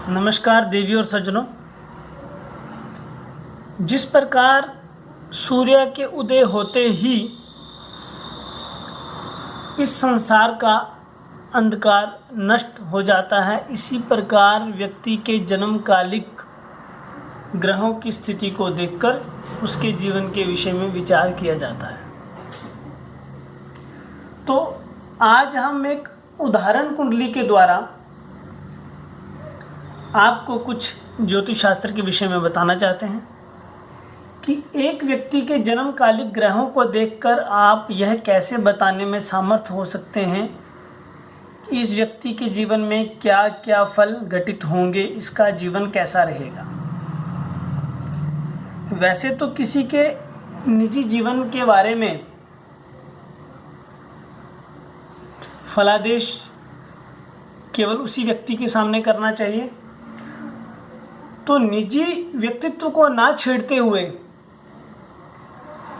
नमस्कार देवी और सज्जनों। जिस प्रकार सूर्य के उदय होते ही इस संसार का अंधकार नष्ट हो जाता है, इसी प्रकार व्यक्ति के जन्मकालिक ग्रहों की स्थिति को देखकर उसके जीवन के विषय में विचार किया जाता है। तो आज हम एक उदाहरण कुंडली के द्वारा आपको कुछ ज्योतिष शास्त्र के विषय में बताना चाहते हैं कि एक व्यक्ति के जन्मकालिक ग्रहों को देखकर आप यह कैसे बताने में समर्थ हो सकते हैं कि इस व्यक्ति के जीवन में क्या क्या फल घटित होंगे, इसका जीवन कैसा रहेगा। वैसे तो किसी के निजी जीवन के बारे में फलादेश केवल उसी व्यक्ति के सामने करना चाहिए। तो निजी व्यक्तित्व को ना छेड़ते हुए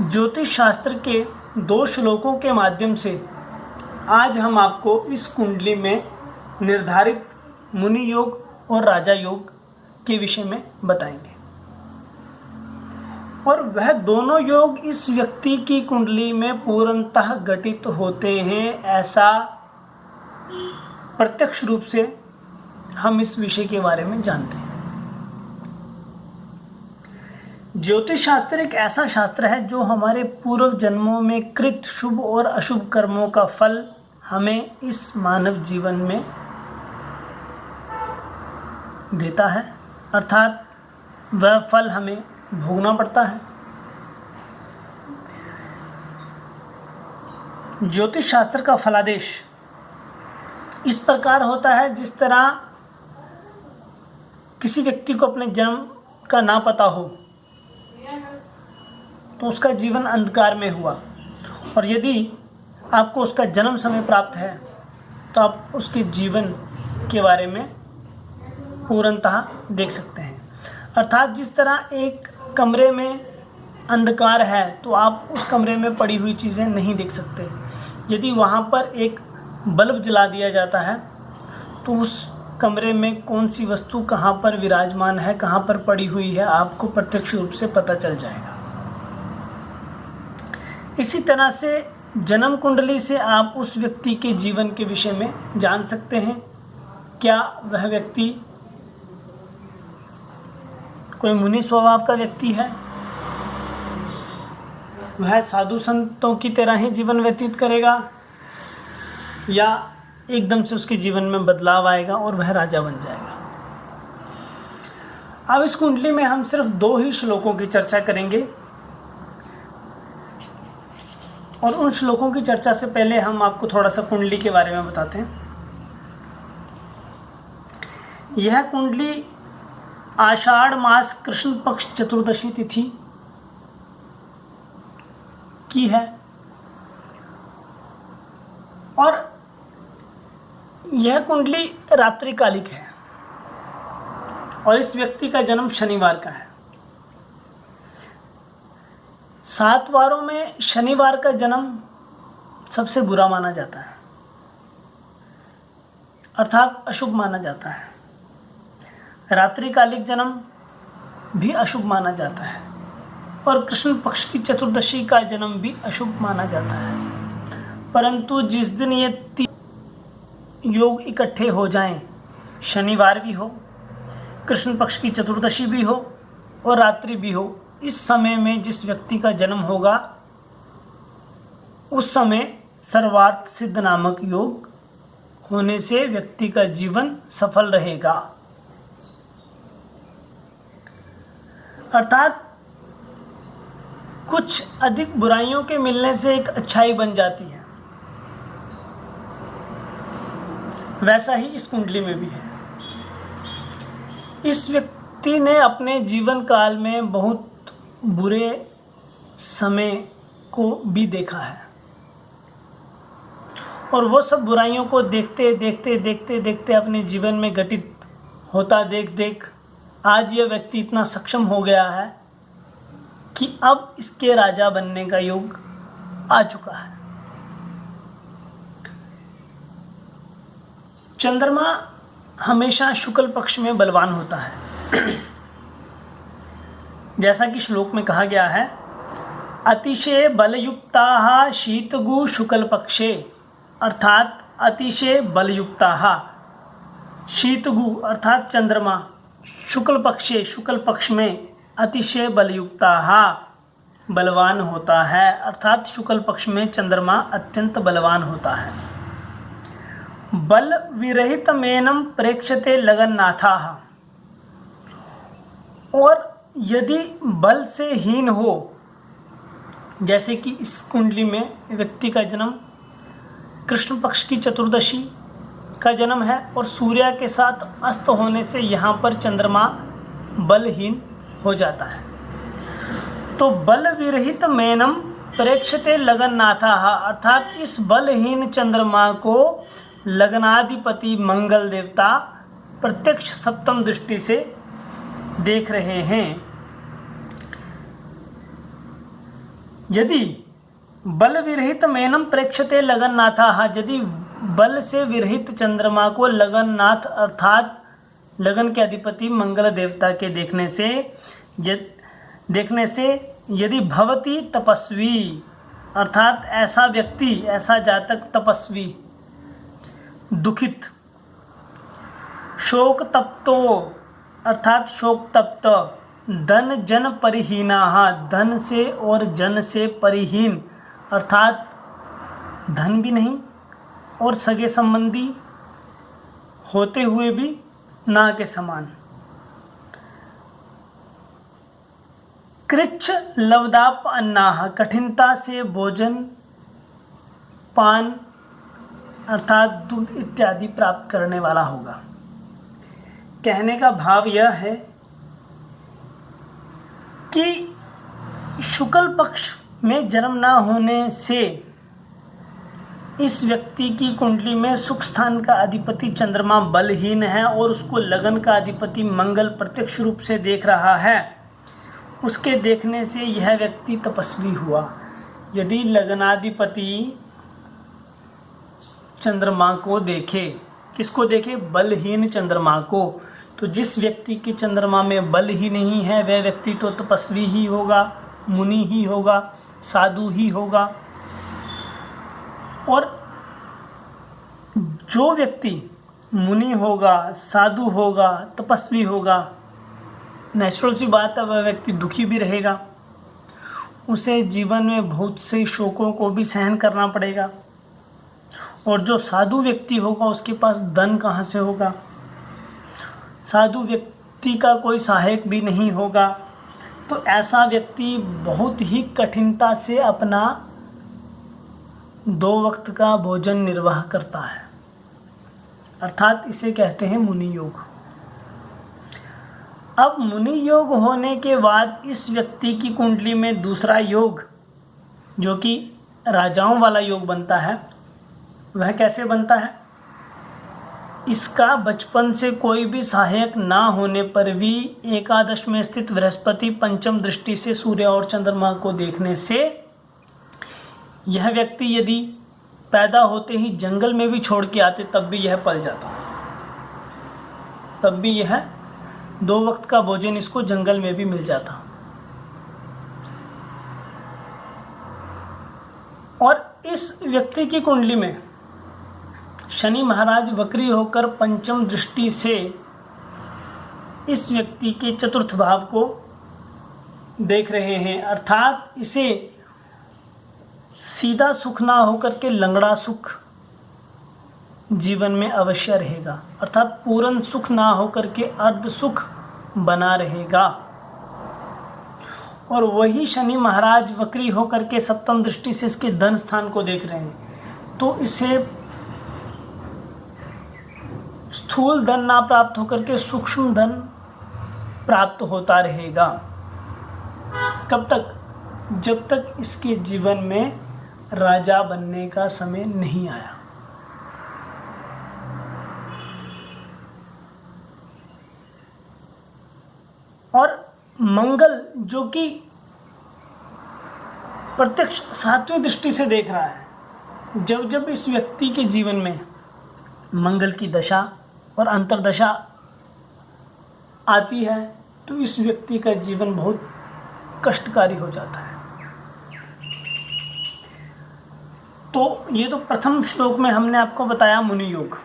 ज्योतिष शास्त्र के 2 श्लोकों के माध्यम से आज हम आपको इस कुंडली में निर्धारित मुनि योग और राजा योग के विषय में बताएंगे। और वह दोनों योग इस व्यक्ति की कुंडली में पूर्णतः घटित होते हैं, ऐसा प्रत्यक्ष रूप से हम इस विषय के बारे में जानते हैं। ज्योतिष शास्त्र एक ऐसा शास्त्र है जो हमारे पूर्व जन्मों में कृत शुभ और अशुभ कर्मों का फल हमें इस मानव जीवन में देता है, अर्थात वह फल हमें भोगना पड़ता है। ज्योतिष शास्त्र का फलादेश इस प्रकार होता है, जिस तरह किसी व्यक्ति को अपने जन्म का ना पता हो तो उसका जीवन अंधकार में हुआ, और यदि आपको उसका जन्म समय प्राप्त है तो आप उसके जीवन के बारे में पूर्णतः देख सकते हैं। अर्थात जिस तरह एक कमरे में अंधकार है तो आप उस कमरे में पड़ी हुई चीज़ें नहीं देख सकते। यदि वहाँ पर एक बल्ब जला दिया जाता है तो उस कमरे में कौन सी वस्तु कहाँ पर विराजमान है, कहाँ पर पड़ी हुई है, आपको प्रत्यक्ष रूप से पता चल जाएगा। इसी तरह से जन्म कुंडली से आप उस व्यक्ति के जीवन के विषय में जान सकते हैं। क्या वह व्यक्ति कोई मुनि स्वभाव का व्यक्ति है, वह साधु संतों की तरह ही जीवन व्यतीत करेगा, या एकदम से उसके जीवन में बदलाव आएगा और वह राजा बन जाएगा। अब इस कुंडली में हम सिर्फ 2 ही श्लोकों की चर्चा करेंगे, और उन श्लोकों की चर्चा से पहले हम आपको थोड़ा सा कुंडली के बारे में बताते हैं। यह कुंडली आषाढ़ मास कृष्ण पक्ष चतुर्दशी तिथि की है, और यह कुंडली रात्रिकालिक है, और इस व्यक्ति का जन्म शनिवार का है। 7 वारों में शनिवार का जन्म सबसे बुरा माना जाता है, अर्थात अशुभ माना जाता है। रात्रिकालिक जन्म भी अशुभ माना जाता है, और कृष्ण पक्ष की चतुर्दशी का जन्म भी अशुभ माना जाता है। परंतु जिस दिन ये 3 योग इकट्ठे हो जाएं, शनिवार भी हो, कृष्ण पक्ष की चतुर्दशी भी हो और रात्रि भी हो, इस समय में जिस व्यक्ति का जन्म होगा उस समय सर्वार्थ सिद्ध नामक योग होने से व्यक्ति का जीवन सफल रहेगा। अर्थात कुछ अधिक बुराइयों के मिलने से एक अच्छाई बन जाती है। वैसा ही इस कुंडली में भी है। इस व्यक्ति ने अपने जीवन काल में बहुत बुरे समय को भी देखा है, और वो सब बुराइयों को देखते देखते देखते देखते अपने जीवन में घटित होता देख देख आज यह व्यक्ति इतना सक्षम हो गया है कि अब इसके राजा बनने का योग आ चुका है। चंद्रमा हमेशा शुक्ल पक्ष में बलवान होता है। जैसा कि श्लोक में कहा गया है, अतिशय बलयुक्ता शीतगु शुक्ल पक्षे, अर्थात अतिशय बलयुक्ता शीतगु अर्थात चंद्रमा, शुक्ल पक्षे शुक्ल पक्ष में अतिशय बलयुक्ता बलवान होता है, अर्थात शुक्ल पक्ष में चंद्रमा अत्यंत बलवान होता है। बल विरहित मेनम प्रेक्षते लगन्नाथा, और यदि बल से हीन हो, जैसे कि इस कुंडली में व्यक्ति का जन्म कृष्ण पक्ष की चतुर्दशी का जन्म है और सूर्य के साथ अस्त होने से यहाँ पर चंद्रमा बलहीन हो जाता है, तो बल विरहित मेनम प्रेक्षते लगन्नाथा, अर्थात इस बलहीन चंद्रमा को लगनाधिपति मंगल देवता प्रत्यक्ष सप्तम दृष्टि से देख रहे हैं। यदि बल विरहित मेनम प्रेक्षते लगन्नाथा, यदि बल से विरहित चंद्रमा को लगन्नाथ अर्थात लगन के अधिपति मंगल देवता के देखने से यदि भवती तपस्वी, अर्थात ऐसा व्यक्ति ऐसा जातक तपस्वी, दुखित, शोक तप्तो अर्थात शोक तप्त, धन जन परिहीना, धन से और जन से परिहीन, अर्थात धन भी नहीं और सगे संबंधी होते हुए भी ना के समान, कृच्छ लवदाप अन्ना, कठिनता से भोजन पान अर्थात दूध इत्यादि प्राप्त करने वाला होगा। कहने का भाव यह है कि शुक्ल पक्ष में जन्म ना होने से इस व्यक्ति की कुंडली में सुख स्थान का अधिपति चंद्रमा बलहीन है और उसको लगन का अधिपति मंगल प्रत्यक्ष रूप से देख रहा है। उसके देखने से यह व्यक्ति तपस्वी हुआ। यदि लगनाधिपति चंद्रमा को देखे, किसको देखे? बलहीन चंद्रमा को, तो जिस व्यक्ति के चंद्रमा में बल ही नहीं है वह व्यक्ति तो तपस्वी ही होगा, मुनि ही होगा, साधु ही होगा। और जो व्यक्ति मुनि होगा, साधु होगा, तपस्वी होगा, नेचुरल सी बात है वह व्यक्ति दुखी भी रहेगा, उसे जीवन में बहुत से शोकों को भी सहन करना पड़ेगा। और जो साधु व्यक्ति होगा उसके पास धन कहाँ से होगा? साधु व्यक्ति का कोई सहायक भी नहीं होगा, तो ऐसा व्यक्ति बहुत ही कठिनता से अपना 2 वक्त का भोजन निर्वाह करता है, अर्थात इसे कहते हैं मुनि योग। अब मुनि योग होने के बाद इस व्यक्ति की कुंडली में दूसरा योग जो कि राजाओं वाला योग बनता है, वह कैसे बनता है? इसका बचपन से कोई भी सहायक ना होने पर भी एकादश में स्थित बृहस्पति पंचम दृष्टि से सूर्य और चंद्रमा को देखने से यह व्यक्ति यदि पैदा होते ही जंगल में भी छोड़ के आते तब भी यह पल जाता, तब भी यह 2 वक्त का भोजन इसको जंगल में भी मिल जाता। और इस व्यक्ति की कुंडली में शनि महाराज वक्री होकर पंचम दृष्टि से इस व्यक्ति के चतुर्थ भाव को देख रहे हैं, अर्थात इसे सीधा सुख ना होकर के लंगड़ा सुख जीवन में अवश्य रहेगा, अर्थात पूर्ण सुख ना होकर के अर्ध सुख बना रहेगा। और वही शनि महाराज वक्री होकर के सप्तम दृष्टि से इसके धन स्थान को देख रहे हैं, तो इसे स्थूल धन ना प्राप्त होकर के सूक्ष्म धन प्राप्त होता रहेगा। कब तक? जब तक इसके जीवन में राजा बनने का समय नहीं आया। और मंगल जो कि प्रत्यक्ष 7वीं दृष्टि से देख रहा है, जब जब इस व्यक्ति के जीवन में मंगल की दशा और अंतर्दशा आती है तो इस व्यक्ति का जीवन बहुत कष्टकारी हो जाता है। तो ये तो प्रथम श्लोक में हमने आपको बताया मुनि योग।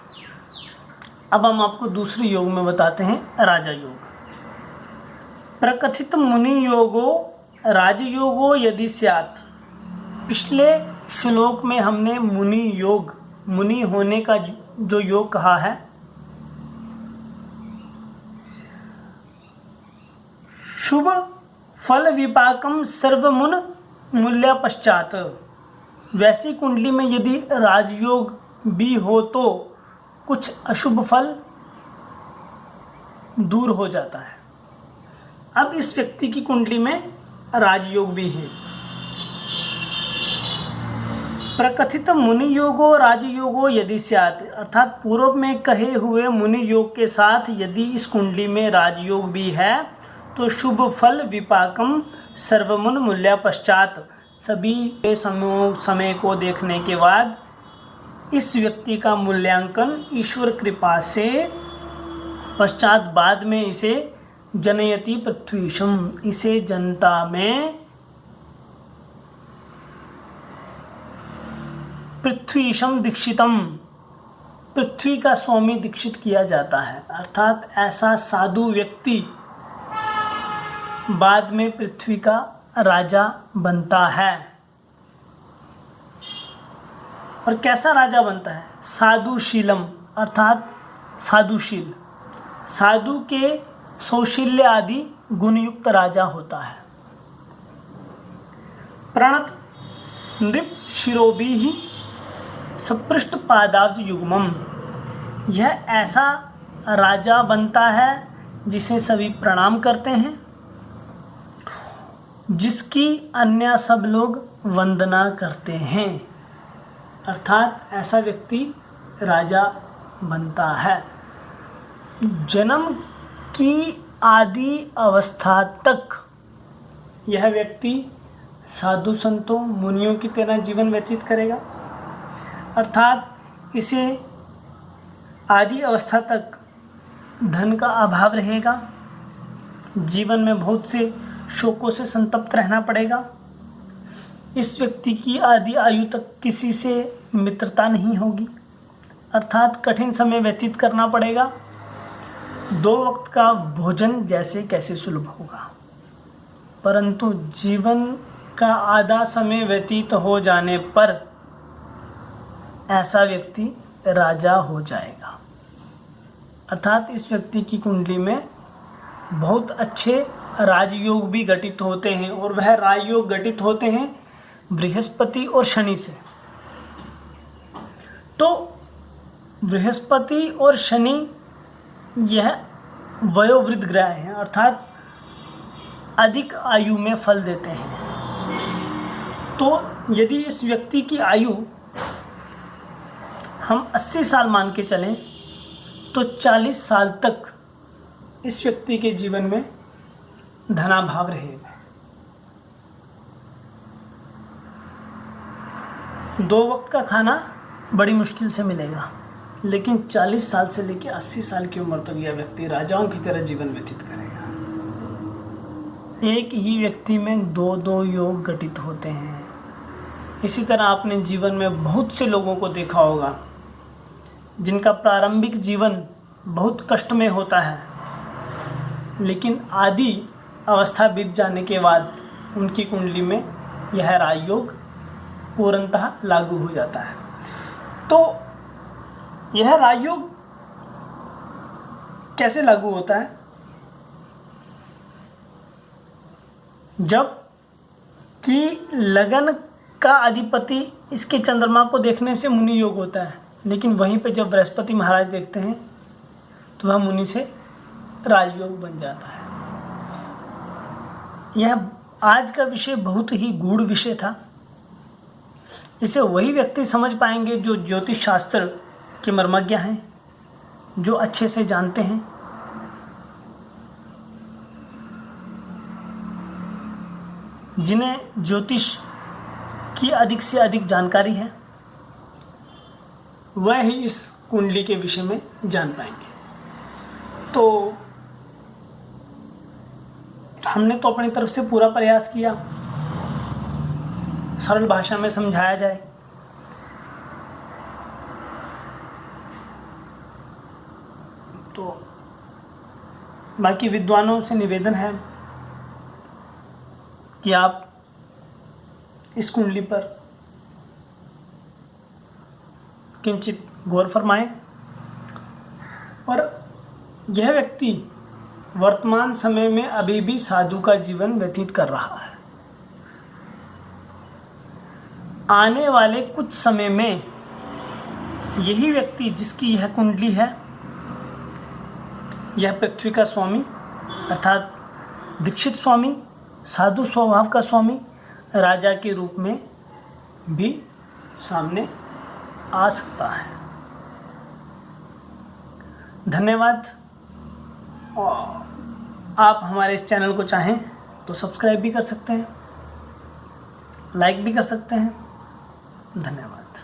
अब हम आपको दूसरे योग में बताते हैं राजा योग। प्रकथित मुनि योगो राजयोगो यदि स्यात्। पिछले श्लोक में हमने मुनि योग, मुनि होने का जो योग कहा है, शुभ फल विपाकम सर्वमुन मूल्य पश्चात। वैसी कुंडली में यदि राजयोग भी हो तो कुछ अशुभ फल दूर हो जाता है। अब इस व्यक्ति की कुंडली में राजयोग भी है। प्रकथित मुनि योगो राजयोगो यदि स्यात्, अर्थात पूर्व में कहे हुए मुनि योग के साथ यदि इस कुंडली में राजयोग भी है तो शुभ फल विपाकम सर्वमुन मूल्य पश्चात, सभी समय को देखने के बाद इस व्यक्ति का मूल्यांकन ईश्वर कृपा से पश्चात बाद में इसे जनयति पृथ्वीशम, इसे जनता में पृथ्वीशम दीक्षितम, पृथ्वी का स्वामी दीक्षित किया जाता है। अर्थात ऐसा साधु व्यक्ति बाद में पृथ्वी का राजा बनता है। और कैसा राजा बनता है? साधुशीलम, अर्थात साधुशील, साधु के सौशील्य आदि गुणयुक्त राजा होता है। प्रणत नृप शिरोभी ही सपृष्ठ पादाब्ज युग्मम, यह ऐसा राजा बनता है जिसे सभी प्रणाम करते हैं, जिसकी अन्य सब लोग वंदना करते हैं। अर्थात ऐसा व्यक्ति राजा बनता है। जन्म की आदि अवस्था तक यह व्यक्ति साधु संतों मुनियों की तरह जीवन व्यतीत करेगा। अर्थात इसे आदि अवस्था तक धन का अभाव रहेगा, जीवन में बहुत से शोकों से संतप्त रहना पड़ेगा। इस व्यक्ति की आदि आयु तक किसी से मित्रता नहीं होगी, अर्थात कठिन समय व्यतीत करना पड़ेगा। 2 वक्त का भोजन जैसे कैसे सुलभ होगा, परंतु जीवन का आधा समय व्यतीत हो जाने पर ऐसा व्यक्ति राजा हो जाएगा। अर्थात इस व्यक्ति की कुंडली में बहुत अच्छे राजयोग भी घटित होते हैं, और वह राजयोग घटित होते हैं बृहस्पति और शनि से। तो बृहस्पति और शनि यह वयोवृद्ध ग्रह हैं, अर्थात अधिक आयु में फल देते हैं। तो यदि इस व्यक्ति की आयु हम 80 साल मान के चलें तो 40 साल तक इस व्यक्ति के जीवन में धनाभाव रहेगा। 2 वक्त का खाना बड़ी मुश्किल से मिलेगा, लेकिन 40 साल से लेकर 80 साल की उम्र तक यह व्यक्ति राजाओं की तरह जीवन व्यतीत करेगा। एक ही व्यक्ति में 2-2 योग घटित होते हैं। इसी तरह आपने जीवन में बहुत से लोगों को देखा होगा जिनका प्रारंभिक जीवन बहुत कष्ट में होता है, लेकिन आदि अवस्था बीत जाने के बाद उनकी कुंडली में यह राजयोग पूर्णतः लागू हो जाता है। तो यह राजयोग कैसे लागू होता है? जब कि लगन का अधिपति इसके चंद्रमा को देखने से मुनि योग होता है, लेकिन वहीं पे जब बृहस्पति महाराज देखते हैं तो वह मुनि से राजयोग बन जाता है। यह आज का विषय बहुत ही गूढ़ विषय था। इसे वही व्यक्ति समझ पाएंगे जो ज्योतिष शास्त्र के मर्मज्ञ हैं, जो अच्छे से जानते हैं। जिन्हें ज्योतिष की अधिक से अधिक जानकारी है, वह ही इस कुंडली के विषय में जान पाएंगे। तो हमने तो अपनी तरफ से पूरा प्रयास किया, सरल भाषा में समझाया जाए। तो बाकी विद्वानों से निवेदन है कि आप इस कुंडली पर किंचित गौर फरमाएं। और यह व्यक्ति वर्तमान समय में अभी भी साधु का जीवन व्यतीत कर रहा है। आने वाले कुछ समय में यही व्यक्ति, जिसकी यह कुंडली है, यह पृथ्वी का स्वामी अर्थात दीक्षित स्वामी, साधु स्वभाव का स्वामी, राजा के रूप में भी सामने आ सकता है। धन्यवाद। और आप हमारे इस चैनल को चाहें तो सब्सक्राइब भी कर सकते हैं, लाइक भी कर सकते हैं। धन्यवाद।